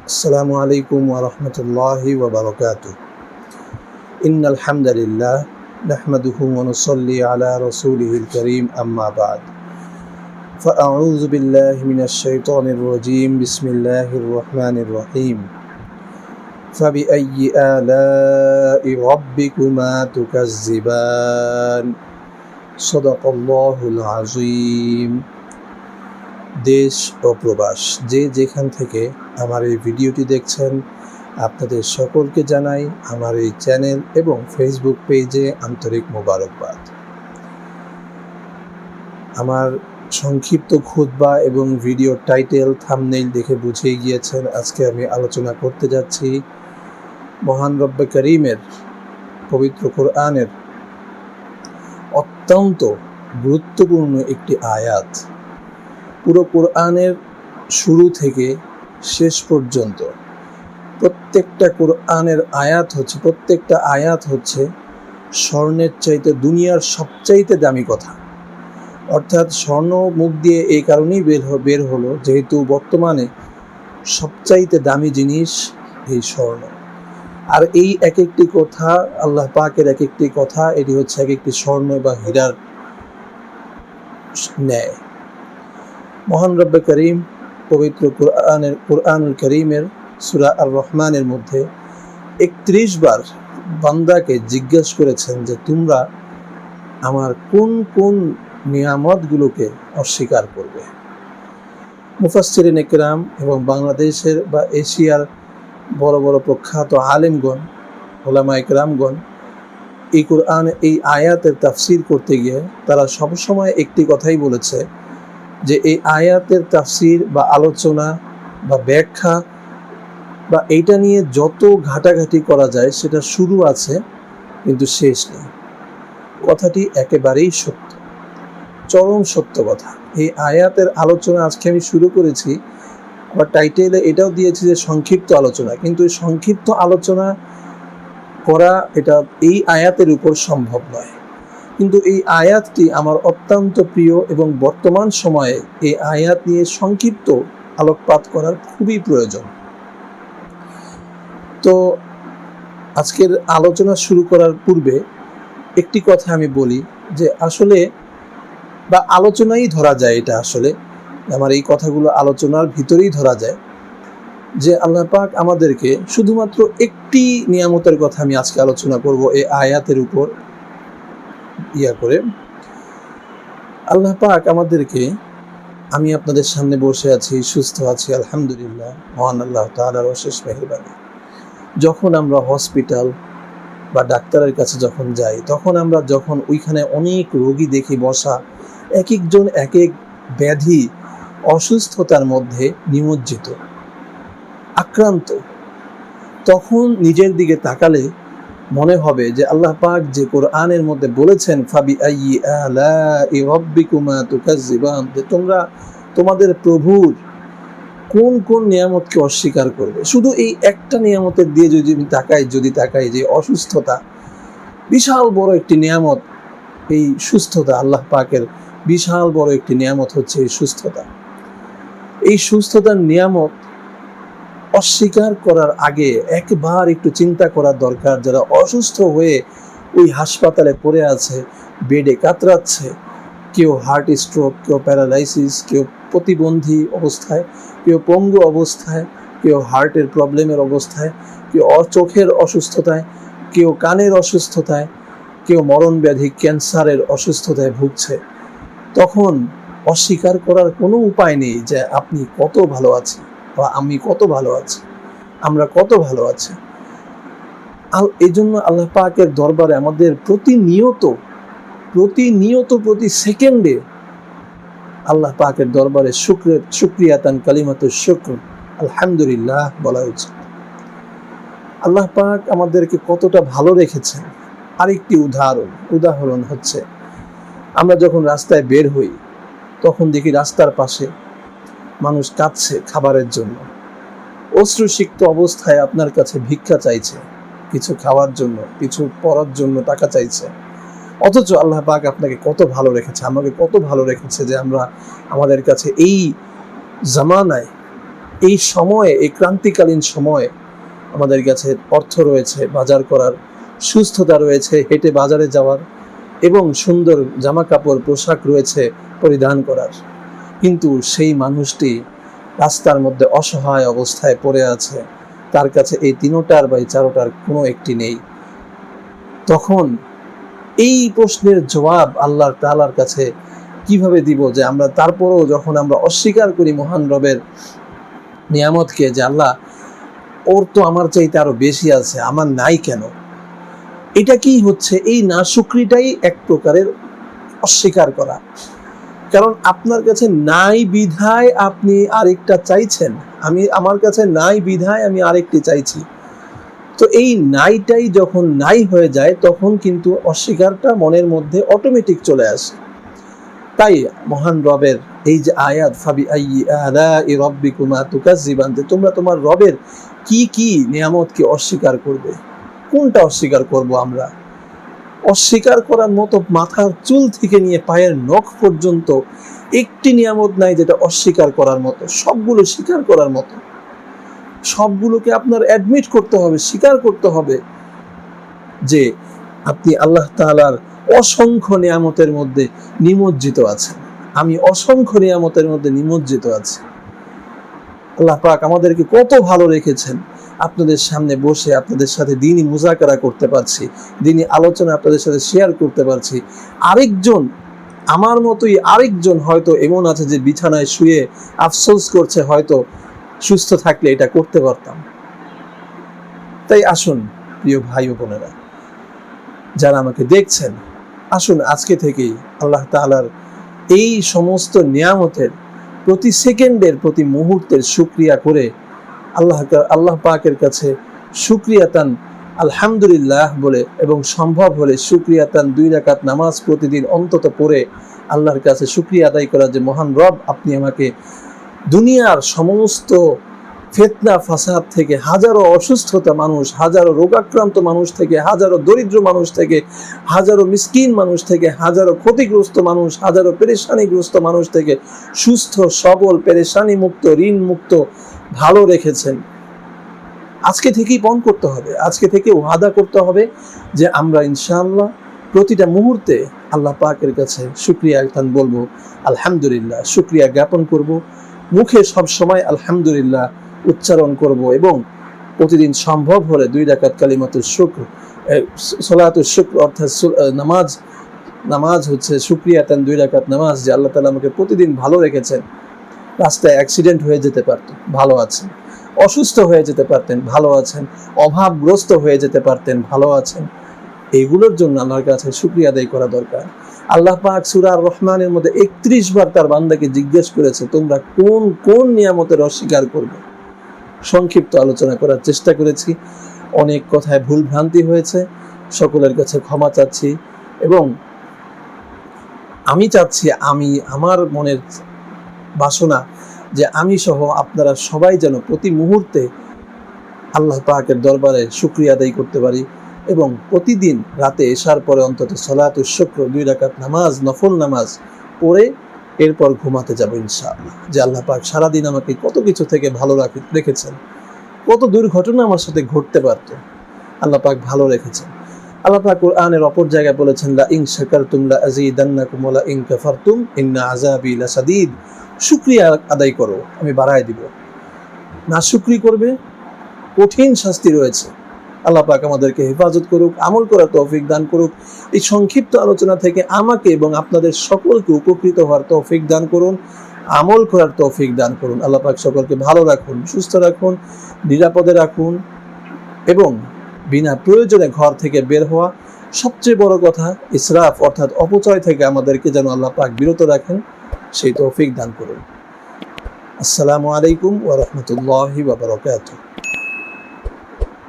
আসসালামু আলাইকুম ওয়া রাহমাতুল্লাহি ওয়া বারাকাতুহু। ইন্নাল হামদালিল্লাহ নাহমাদুহু ওয়া নুসাল্লি আলা রাসূলিহিল কারীম আম্মা বা'দ। ফাআউযু বিল্লাহি মিনাশ শাইতানির রাজীম। বিসমিল্লাহির রাহমানির রহিম। ফাবিআইয়ি আলাই রাব্বিকুমা তুকাজ্জিবান। সাদাকাল্লাহুল আযীম। দেশ ও প্রবাস যে যেখান থেকে আমার এই ভিডিওটি দেখছেন, আপনাদের সকলকে জানাই আমার এই চ্যানেল এবং ফেসবুক পেজে আন্তরিক মোবারকবাদ। আমার সংক্ষিপ্ত খুতবা এবং ভিডিও টাইটেল থাম্বনেইল দেখে বুঝেই গিয়েছেন আজকে আমি আলোচনা করতে যাচ্ছি মহান রব্বে করিমের পবিত্র কোরআনের অত্যন্ত গুরুত্বপূর্ণ একটি আয়াত। পুরো কোরআনের শুরু থেকে শেষ পর্যন্ত প্রত্যেকটা আয়াত হচ্ছে স্বর্ণের চাইতে দুনিয়ার সবচাইতে দামি কথা। অর্থাৎ স্বর্ণ মুখ দিয়ে এই কারণেই বের হলো যেহেতু বর্তমানে সবচাইতে দামি জিনিস এই স্বর্ণ। আর এই এক একটি কথা, আল্লাহ পাকের এক একটি কথা, এটি হচ্ছে এক একটি স্বর্ণ বা হীরার ন্যায়। মহান রব্বে করিম পবিত্র কোরআনুল করিমের সূরা আর রহমানের মধ্যে 31 বার বান্দাকে জিজ্ঞেস করেছেন যে তোমরা আমার কোন কোন নিয়ামতগুলোকে অস্বীকার করবে। মুফাসসিরিন ইকরাম এবং বাংলাদেশের বা এশিয়ার বড় বড় প্রখ্যাত আলেমগণ, উলামা ইকরামগণ এই আয়াতের তাফসীর করতে গিয়ে তারা সবসময় একটি কথাই বলেছে যে এই আয়াতের তাফসীর বা আলোচনা বা ব্যাখ্যা বা এইটা নিয়ে যত ঘাটাঘাটি করা যায় সেটা শুরু আছে কিন্তু শেষ নেই। কথাটি একেবারেই সত্য, চরম সত্য কথা। এই আয়াতের আলোচনা আজকে আমি শুরু করেছি, আবার টাইটেলে এটাও দিয়েছি যে সংক্ষিপ্ত আলোচনা, কিন্তু এই সংক্ষিপ্ত আলোচনা করা এটা এই আয়াতের উপর সম্ভব নয়। কিন্তু এই আয়াতটি আমার অত্যন্ত প্রিয় এবং বর্তমান সময়ে এই আয়াত নিয়ে সংক্ষিপ্ত আলোকপাত করার খুবই প্রয়োজন। তো আজকের আলোচনা শুরু করার পূর্বে একটি কথা আমি বলি যে আসলে বা আলোচনাই ধরা যায়, এটা আসলে আমার এই কথাগুলো আলোচনার ভিতরেই ধরা যায় যে আল্লাহ পাক আমাদেরকে শুধুমাত্র একটি নিয়ামতের কথা আমি আজকে আলোচনা করব এই আয়াতের উপর করে। আল্লাহ পাক আমাদেরকে, আমি আপনাদের সামনে বসে আছি, সুস্থ আছি আলহামদুলিল্লাহ, মহান আল্লাহ তাআলার অশেষ মেহেরবানি। যখন আমরা হসপিটাল বা ডাক্তারের কাছে যখন যাই, তখন আমরা যখন ওইখানে অনেক রোগী দেখি বসা, এক একজন এক এক ব্যাধি অসুস্থতার মধ্যে নিমজ্জিত, আক্রান্ত, তখন নিজের দিকে তাকালে মনে হবে যে আল্লাহ পাক যে কোরআনের মধ্যে বলেছেন ফাবিআইয়ি আলাই রাব্বিকুমা তুকাজ্জিবান, যে তোমরা তোমাদের প্রভুর কোন কোন নিয়ামতকে অস্বীকার করবে। শুধু এই একটা নিয়ামতের দিয়ে যদি তাকাই যে অসুস্থতা, বিশাল বড় একটি নিয়ামত, এই সুস্থতা, আল্লাহ পাকের বিশাল বড় একটি নিয়ামত হচ্ছে এই সুস্থতা। এই সুস্থতার নিয়ামত অস্বীকার করার আগে একবার একটু চিন্তা করা দরকার। যারা অসুস্থ হয়ে ওই হাসপাতালে পড়ে আছে, বেডে কাতরাচ্ছে, কেউ হার্ট স্ট্রোক, কেউ প্যারালাইসিস, কেউ প্রতিবন্ধী অবস্থায়, কেউ পঙ্গু অবস্থায়, কেউ হার্টের প্রবলেমের অবস্থায়, কেউ চোখের অসুস্থতায়, কেউ কানের অসুস্থতায়, কেউ মরণ ব্যাধি ক্যান্সারের অসুস্থতায় ভুগছে, তখন অস্বীকার করার কোনো উপায় নেই যে আপনি কত ভালো আছেন বা আমি কত ভালো আছি, আমরা কত ভালো আছি। এই জন্য আল্লাহ পাকের দরবারে আমাদের প্রতিনিয়ত প্রতি সেকেন্ডে আল্লাহ পাকের দরবারে শুকরিয়াতান কালিমাতুশ শুকর, আলহামদুলিল্লাহ বলা উচিত। আল্লাহ পাক আমাদেরকে কতটা ভালো রেখেছেন আরেকটি উদাহরণ হচ্ছে, আমরা যখন রাস্তায় বের হই তখন দেখি রাস্তার পাশে মানুষ কাঁদছে খাবারের জন্য, অশ্রুসিক্ত অবস্থায় আপনার কাছে ভিক্ষা চাইছে, কিছু খাওয়ার জন্য, কিছু পড়ার জন্য টাকা চাইছে। অথচ আল্লাহ পাক আপনাকে কত ভালো রেখেছে, আমাকে কত ভালো রেখেছে যে আমরা আমাদের কাছে এই জামানায় এই সময়ে, এই ক্রান্তিকালীন সময়ে আমাদের কাছে অর্থ রয়েছে বাজার করার, সুস্থতা রয়েছে হেঁটে বাজারে যাওয়ার, এবং সুন্দর জামা কাপড় পোশাক রয়েছে পরিধান করার, কিন্তু সেই মানুষটি রাস্তার মধ্যে অসহায় অবস্থায় পড়ে আছে, তার কাছে এই তিনোটার বা এই চারোটার কোনো একটি নেই। তখন এই প্রশ্নের জবাব আল্লাহ তাআলার কাছে কিভাবে দিব, যে আমরা তারপরেও যখন আমরা অস্বীকার করি মহান রবের নিয়ামতকে, যে আল্লাহ ওর তো আমার চাইতে আরো বেশি আছে, আমার নাই কেন, এটা কি হচ্ছে? এই নাশুকরিটাই এক প্রকারের অস্বীকার করা। কারণ আপনার কাছে নাই বিধায় আপনি আরেকটা চাইছেন, আমার কাছে নাই বিধায় আমি আরেকটি চাইছি। তো এই নাইটাই যখন নাই হয়ে যায়, তখন কিন্তু অস্বীকারটা মনের মধ্যে অটোমেটিক চলে আসে। তাই মহান রবের এই যে আয়াত, ফাবি আইয়ি আলাই রাব্বিকুমা তুকাজ্জিবান, যে তোমরা তোমার রবের কি কি নিয়ামতকে অস্বীকার করবে, কোনটা অস্বীকার করব আমরা? অস্বীকার করার মতো মাথার চুল থেকে নিয়ে পায়ের নখ পর্যন্ত একটি নিয়ামত নাই যেটা অস্বীকার করার মতো। সবগুলো স্বীকার করার মতো, সবগুলোকে আপনার অ্যাডমিট করতে হবে, স্বীকার করতে হবে যে আপনি আল্লাহ তাআলার অসংখ্য নিয়ামতের মধ্যে নিমজ্জিত আছেন, আমি অসংখ্য নিয়ামতের মধ্যে নিমজ্জিত আছি। আল্লাহ পাক আমাদেরকে কত ভালো রেখেছেন, আপনাদের সামনে বসে আপনাদের সাথে দিনই মুজাকারা করতে পারছি, দিনই আলোচনা আপনাদের সাথে শেয়ার করতে পারছি। আরেকজন, আমার মতোই আরেকজন হয়তো এমন আছে যে বিছানায় শুয়ে আফসোস করছে, হয়তো সুস্থ থাকলে এটা করতে পারতাম। তাই আসুন প্রিয় ভাই ও বোনেরা, যারা আমাকে দেখছেন, আসুন আজকে থেকেই আল্লাহ তাআলার এই সমস্ত নিয়ামতের প্রতি সেকেন্ডের, প্রতি মুহূর্তের শুকরিয়া করে আল্লাহ পাকের কাছে শুকরিয়াতান আলহামদুলিল্লাহ বলে, এবং সম্ভব হলে শুকরিয়াতান 2 রাকাত নামাজ প্রতিদিন অন্তত পড়ে আল্লাহর কাছে শুকরিয়া আদায় করা, যে মহান রব আপনি আমাকে দুনিয়ার সমস্ত ফিতনা ফাসাদ থেকে, হাজারো অসুস্থতা মানুষ, হাজারো রোগাক্রান্ত মানুষ থেকে, হাজারো দরিদ্র মানুষ থেকে, হাজারো মিসকিন মানুষ থেকে, হাজারো ক্ষতিগ্রস্ত মানুষ, হাজারো পেরেশানিগ্রস্ত মানুষ থেকে সুস্থ সবল, পেরেশানি মুক্ত, ঋণ মুক্ত ভালো রেখেছেন। আজকে থেকেই পণ করতে হবে, আজকে থেকে ওয়াদা করতে হবে যে আমরা ইনশাআল্লাহ প্রতিটা মুহূর্তে আল্লাহ পাকের কাছে শুকরিয়া গান বলবো, আলহামদুলিল্লাহ, শুকরিয়া জ্ঞাপন করব, মুখে সব সময় আলহামদুলিল্লাহ উচ্চারণ করব, এবং প্রতিদিন সম্ভব হলে 2 রাকাত কালিমাতুশ শুকর, সালাতুশ শুকর অর্থাৎ নামাজ হচ্ছে শুকরিয়াতান 2 রাকাত নামাজ, যে আল্লাহ তাআলা আমাকে প্রতিদিন ভালো রেখেছেন। রাস্তায় অ্যাক্সিডেন্ট হয়ে যেতে পারত, ভালো আছেন, অসুস্থ হয়ে যেতে পারতেন, ভালো আছেন, অভাবগ্রস্ত হয়ে যেতে পারতেন, ভালো আছেন। এইগুলোর জন্য আল্লাহর কাছে শুকরিয়া আদায় করা দরকার। আল্লাহ পাক সূরা আর রহমানের মধ্যে 31 বার তার বান্দাকে জিজ্ঞেস করেছে, তোমরা কোন কোন নিয়ামতের অস্বীকার করবে। সংক্ষিপ্ত আলোচনা করার চেষ্টা করেছি, অনেক কথায় ভুল ভ্রান্তি হয়েছে, সকলের কাছে ক্ষমা চাচ্ছি, এবং আমি চাচ্ছি, আমার মনের বাসনা যে আমি সহ আপনারা সবাই যেন প্রতি মুহূর্তে আল্লাহ পাকের দরবারে শুকরিয়া আদায় করতে পারি, এবং প্রতিদিন রাতে এশার পরে অন্তত সালাতুশ শুকর 2 রাকাত নামাজ, নফল নামাজ পড়ে এরপর ঘুমাতে যাব ইনশাআল্লাহ। যে আল্লাহ পাক সারাদিন আমাকে কত কিছু থেকে ভালো রেখেছেন, কত দুর্ঘটনা আমার সাথে ঘটতে পারত, আল্লাহ পাক ভালো রেখেছেন। আল্লাহ পাক কোরআনের অপর জায়গায় বলেছেন, লা ইন শাকারতুম লা আযীদান্নাকুম ওয়া লা ইন কাফারতুম ইন্না আযাবি লাশাদীদ। শুকরিয়া আদায় করো, আমি বাড়ায় দিব, না শুকরি করবে কঠিন শাস্তি রয়েছে। আল্লাহ পাক আমাদেরকে হেফাজত করুক, আমল করার তৌফিক দান করুক। এই সংক্ষিপ্ত আলোচনা থেকে আমাকে এবং আপনাদের সকলকে উপকৃত হওয়ার তৌফিক দান করুন, আমল করার তৌফিক দান করুন। আল্লাহ পাক সকলকে ভালো রাখুন, সুস্থ রাখুন, নিরাপদে রাখুন, এবং বিনা প্রয়োজনে ঘর থেকে বের হওয়া, সবচেয়ে বড় কথা ইসরাফ অর্থাৎ অপচয় থেকে আমাদেরকে যেন আল্লাহ পাক বিরত রাখেন, সেই তৌফিক দান করুন। আসসালামু আলাইকুম ওয়া রাহমাতুল্লাহি ওয়া বারাকাতুহু।